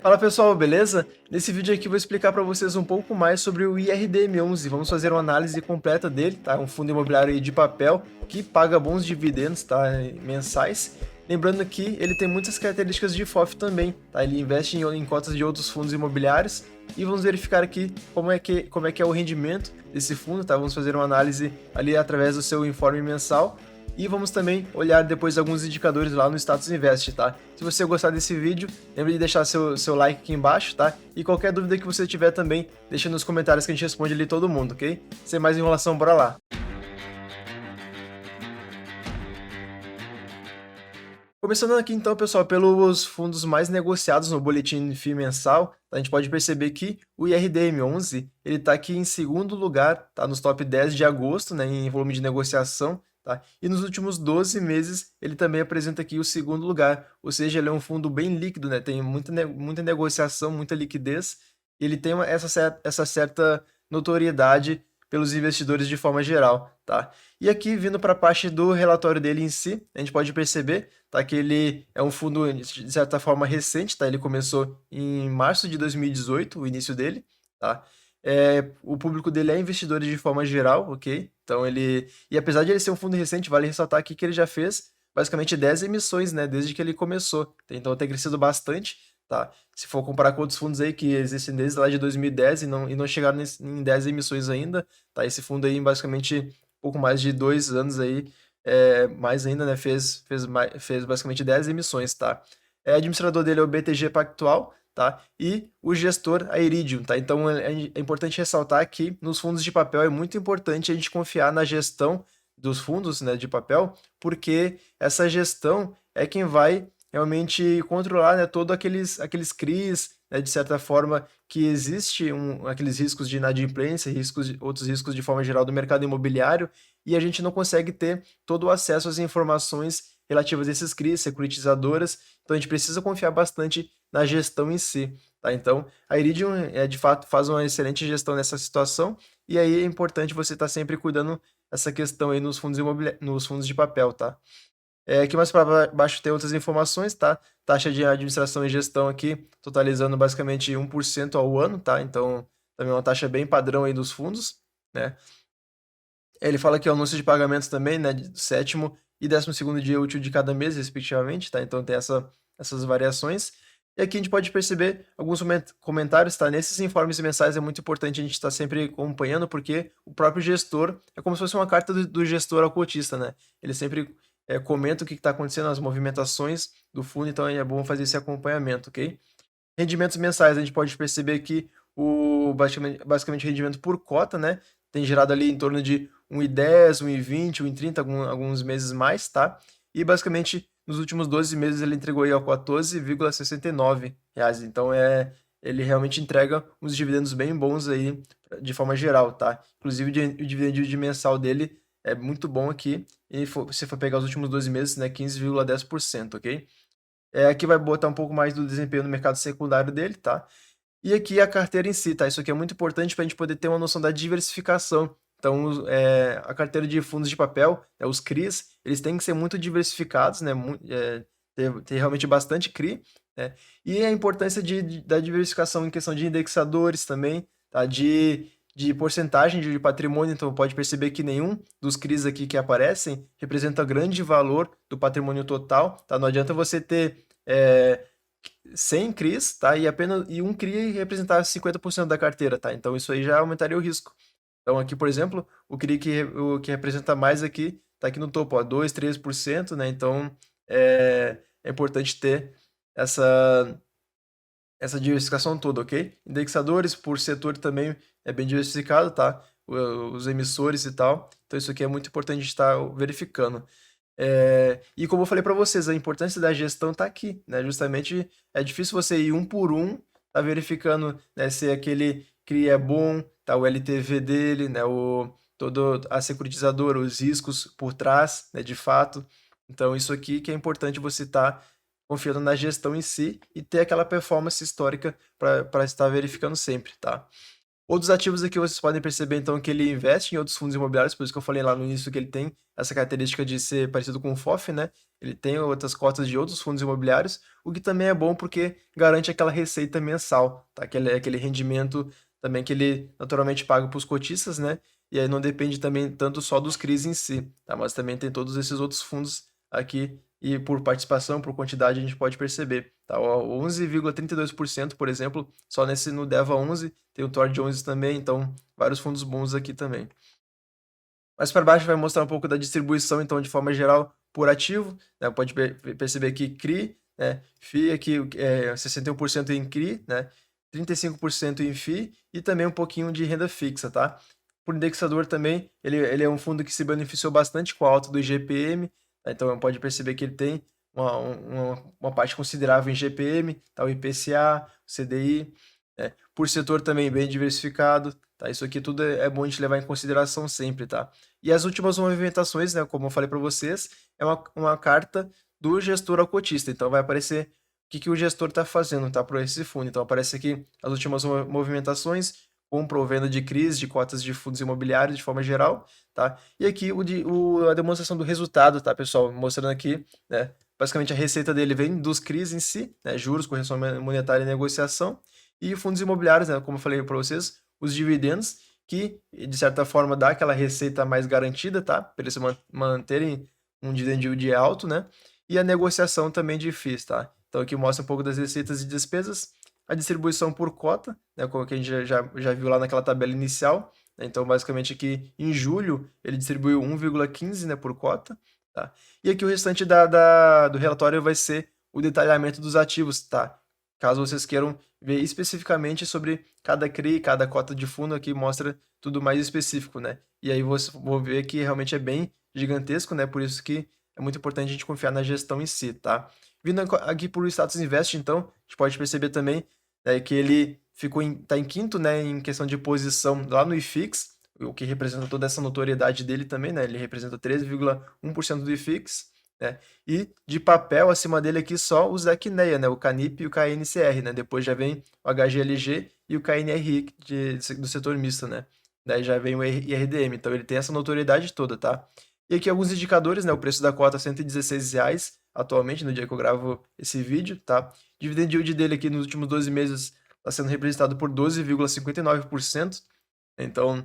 Fala pessoal, beleza? Nesse vídeo aqui eu vou explicar para vocês um pouco mais sobre o IRDM11. Vamos fazer uma análise completa dele, tá? Um fundo imobiliário aí de papel que paga bons dividendos, tá? Mensais. Lembrando que ele tem muitas características de FOF também, tá? Ele investe em cotas de outros fundos imobiliários e vamos verificar aqui como é que é o rendimento desse fundo, tá? Vamos fazer uma análise ali através do seu informe mensal. E vamos também olhar depois alguns indicadores lá no Status Invest, tá? Se você gostar desse vídeo, lembre de deixar seu like aqui embaixo, tá? E qualquer dúvida que você tiver também, deixa nos comentários que a gente responde ali todo mundo, ok? Sem mais enrolação, bora lá! Começando aqui então, pessoal, pelos fundos mais negociados no boletim FII mensal, a gente pode perceber que o IRDM11 ele está aqui em segundo lugar, tá nos top 10 de agosto, né, em volume de negociação, tá? E nos últimos 12 meses ele também apresenta aqui o segundo lugar, ou seja, ele é um fundo bem líquido, né, tem muita negociação, muita liquidez, e ele tem essa certa notoriedade pelos investidores de forma geral, tá? E aqui, vindo para a parte do relatório dele em si, a gente pode perceber, tá, que ele é um fundo, de certa forma, recente, tá? Ele começou em março de 2018, o início dele, tá? O público dele é investidores de forma geral, ok? Então ele... E apesar de ele ser um fundo recente, vale ressaltar aqui que ele já fez basicamente 10 emissões, né? Desde que ele começou. Então tem crescido bastante, tá? Se for comparar com outros fundos aí que existem desde lá de 2010 e não chegaram em 10 emissões ainda, tá? Esse fundo aí, basicamente, pouco mais de 2 anos aí, mais ainda, né? Fez basicamente 10 emissões, tá? Administrador dele é o BTG Pactual, tá? E o gestor a Iridium, tá? Então é importante ressaltar que nos fundos de papel é muito importante a gente confiar na gestão dos fundos, né, de papel, porque essa gestão é quem vai realmente controlar, né, todos aqueles CRIs, né, de certa forma, que existe aqueles riscos de inadimplência, outros riscos de forma geral do mercado imobiliário, e a gente não consegue ter todo o acesso às informações relativas a esses CRIs, securitizadoras, então a gente precisa confiar bastante na gestão em si, tá? Então, a Iridium, de fato, faz uma excelente gestão nessa situação, e aí é importante você estar sempre cuidando essa questão aí nos fundos de papel, tá? Aqui mais para baixo tem outras informações, tá? Taxa de administração e gestão aqui, totalizando basicamente 1% ao ano, tá? Então, também é uma taxa bem padrão aí dos fundos, né? Ele fala que é o anúncio de pagamentos também, né? Do sétimo e 12º dia útil de cada mês, respectivamente, tá? Então tem essas variações. E aqui a gente pode perceber alguns comentários, tá? Nesses informes mensais é muito importante a gente estar sempre acompanhando, porque o próprio gestor é como se fosse uma carta do gestor ao cotista, né? Ele sempre comenta o que está acontecendo, as movimentações do fundo, então é bom fazer esse acompanhamento, ok? Rendimentos mensais, a gente pode perceber que basicamente o rendimento por cota, né, tem gerado ali em torno de 1,10, 1,20, 1,30, alguns meses mais, tá? E basicamente nos últimos 12 meses ele entregou aí a R$ 14,69. Então ele realmente entrega uns dividendos bem bons aí de forma geral, tá? Inclusive o dividendo de mensal dele é muito bom aqui. E se for pegar os últimos 12 meses, né, 15,10%, ok? Aqui vai botar um pouco mais do desempenho no mercado secundário dele, tá? E aqui a carteira em si, tá? Isso aqui é muito importante para a gente poder ter uma noção da diversificação. Então, a carteira de fundos de papel, os CRIs, eles têm que ser muito diversificados, né? Ter realmente bastante CRI, né? E a importância da diversificação em questão de indexadores também, tá? De porcentagem de patrimônio, então pode perceber que nenhum dos CRIs aqui que aparecem representa grande valor do patrimônio total, tá? Não adianta você ter 100 CRIs, tá? E um CRI representar 50% da carteira, tá? Então isso aí já aumentaria o risco. Então aqui, por exemplo, o que representa mais aqui, tá aqui no topo, ó, 2, 3%, né? Então é importante ter essa, essa diversificação toda, ok? Indexadores por setor também é bem diversificado, tá? Os emissores e tal. Então isso aqui é muito importante a gente estar verificando. E como eu falei para vocês, a importância da gestão está aqui, né? Justamente é difícil você ir um por um, tá verificando, né, se aquele CRI é bom, tá o LTV dele, né, todo a securitizadora, os riscos por trás, né, de fato. Então isso aqui que é importante você estar confiando na gestão em si e ter aquela performance histórica para estar verificando sempre, tá? Outros ativos aqui vocês podem perceber então que ele investe em outros fundos imobiliários, por isso que eu falei lá no início que ele tem essa característica de ser parecido com o FOF, né? Ele tem outras cotas de outros fundos imobiliários, o que também é bom porque garante aquela receita mensal, tá? Aquele rendimento também que ele naturalmente paga para os cotistas, né? E aí não depende também tanto só dos CRIs em si, tá? Mas também tem todos esses outros fundos aqui e por participação, por quantidade, a gente pode perceber, tá? O 11,32%, por exemplo, só nesse no Deva 11, tem o Tord 11 também, então vários fundos bons aqui também. Mais para baixo vai mostrar um pouco da distribuição, então, de forma geral, por ativo, né? Pode perceber que CRI, né? FI aqui é 61% em CRI, né? 35% em FI e também um pouquinho de renda fixa, tá? Por indexador também, ele é um fundo que se beneficiou bastante com a alta do IGPM, tá? Então pode perceber que ele tem uma parte considerável em GPM, tá? O IPCA, o CDI, né? Por setor também bem diversificado, tá? Isso aqui tudo é bom a gente levar em consideração sempre, tá? E as últimas movimentações, né, como eu falei para vocês, é uma carta do gestor ao cotista. Então vai aparecer o que o gestor está fazendo, tá, para esse fundo. Então aparece aqui as últimas movimentações, compra ou venda de CRIs, de cotas de fundos imobiliários de forma geral, tá? E aqui a demonstração do resultado, tá, pessoal? Mostrando aqui, né? Basicamente a receita dele vem dos CRIs em si, né? Juros, correção monetária e negociação. E fundos imobiliários, né? Como eu falei para vocês, os dividendos que, de certa forma, dá aquela receita mais garantida, tá? Para eles manterem um dividend yield alto, né? E a negociação também de FIIs, tá? Então aqui mostra um pouco das receitas e despesas, a distribuição por cota, né? Como que a gente já viu lá naquela tabela inicial, né? Então basicamente aqui em julho ele distribuiu 1,15, né, por cota, tá? E aqui o restante do relatório vai ser o detalhamento dos ativos, tá? Caso vocês queiram ver especificamente sobre cada CRI, cada cota de fundo, aqui mostra tudo mais específico, né? E aí vou ver que realmente é bem gigantesco, né? Por isso que é muito importante a gente confiar na gestão em si, tá? Vindo aqui por Status Invest, então, a gente pode perceber também, né, que ele tá em quinto, né, em questão de posição lá no IFIX, o que representa toda essa notoriedade dele também, né? Ele representa 13,1% do IFIX, né? E de papel acima dele aqui só o Zacneia, né? O Canip e o KNCR, né? Depois já vem o HGLG e o KNRI do setor misto, né? Daí já vem o IRDM, então ele tem essa notoriedade toda, tá? E aqui alguns indicadores, né? O preço da cota R$ 116 reais atualmente, no dia que eu gravo esse vídeo, tá? Dividend yield dele aqui nos últimos 12 meses está sendo representado por 12,59%. Então,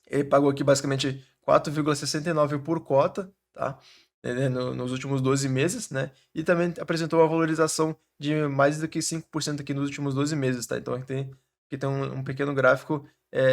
ele pagou aqui basicamente 4,69 por cota, tá? Nos últimos 12 meses, né? E também apresentou uma valorização de mais do que 5% aqui nos últimos 12 meses, tá? Então aqui tem um pequeno gráfico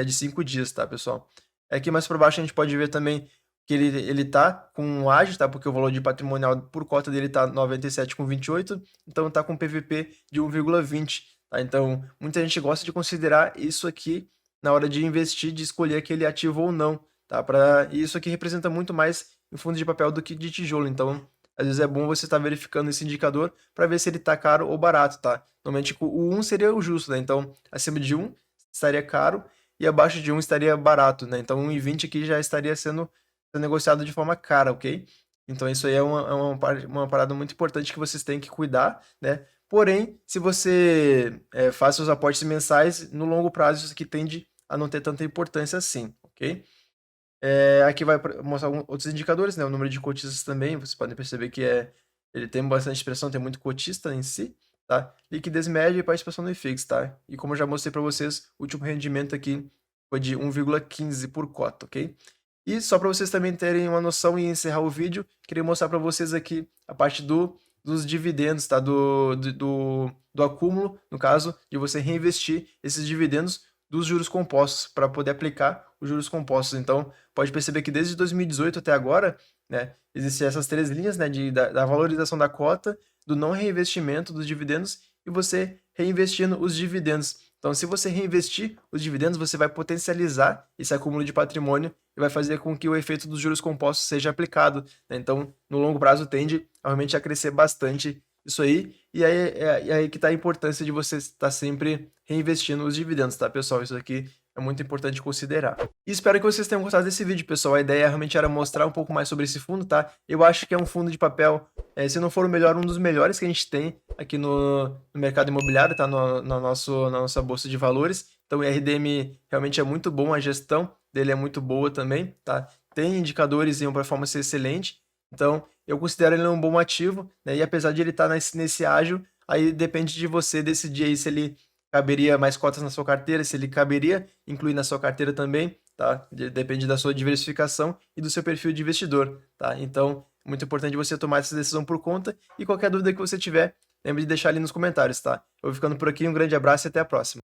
de 5 dias, tá, pessoal? Aqui mais para baixo a gente pode ver também que ele tá com um ágio, tá? Porque o valor de patrimonial por cota dele tá 97,28, então tá com PVP de 1,20, tá? Então muita gente gosta de considerar isso aqui na hora de investir, de escolher aquele ativo ou não, tá? E isso aqui representa muito mais em fundo de papel do que de tijolo, então às vezes é bom você estar verificando esse indicador para ver se ele está caro ou barato, tá? Normalmente o 1 seria o justo, né? Então acima de 1 estaria caro e abaixo de 1 estaria barato, né? Então 1,20 aqui já estaria sendo negociado de forma cara, ok? Então isso aí é uma parada muito importante que vocês têm que cuidar, né? Porém, se você faz seus aportes mensais, no longo prazo isso aqui tende a não ter tanta importância assim, ok? Aqui vai mostrar outros indicadores, né? O número de cotistas também, vocês podem perceber que ele tem bastante expressão, tem muito cotista em si, tá? Liquidez média e participação no IFIX, tá? E como eu já mostrei para vocês, o último rendimento aqui foi de 1,15 por cota, ok? E só para vocês também terem uma noção e encerrar o vídeo, queria mostrar para vocês aqui a parte dos dividendos, tá? Do acúmulo, no caso, de você reinvestir esses dividendos dos juros compostos para poder aplicar os juros compostos. Então, pode perceber que desde 2018 até agora, né, existem essas três linhas, né, da valorização da cota, do não reinvestimento dos dividendos e você reinvestindo os dividendos. Então, se você reinvestir os dividendos, você vai potencializar esse acúmulo de patrimônio e vai fazer com que o efeito dos juros compostos seja aplicado, né? Então, no longo prazo, tende realmente a crescer bastante isso aí. E aí que está a importância de você estar sempre reinvestindo os dividendos, tá, pessoal? Isso aqui é muito importante considerar. E espero que vocês tenham gostado desse vídeo, pessoal. A ideia realmente era mostrar um pouco mais sobre esse fundo, tá? Eu acho que é um fundo de papel, se não for o melhor, um dos melhores que a gente tem aqui no mercado imobiliário, tá? Na nossa bolsa de valores. Então o IRDM realmente é muito bom, a gestão dele é muito boa também, tá? Tem indicadores e uma performance excelente, então eu considero ele um bom ativo, né? E apesar de ele estar nesse ágio, aí depende de você decidir aí se ele caberia mais cotas na sua carteira, se ele caberia incluir na sua carteira também, tá? Depende da sua diversificação e do seu perfil de investidor, tá? Então, muito importante você tomar essa decisão por conta e qualquer dúvida que você tiver, lembre de deixar ali nos comentários, tá? Eu vou ficando por aqui, um grande abraço e até a próxima.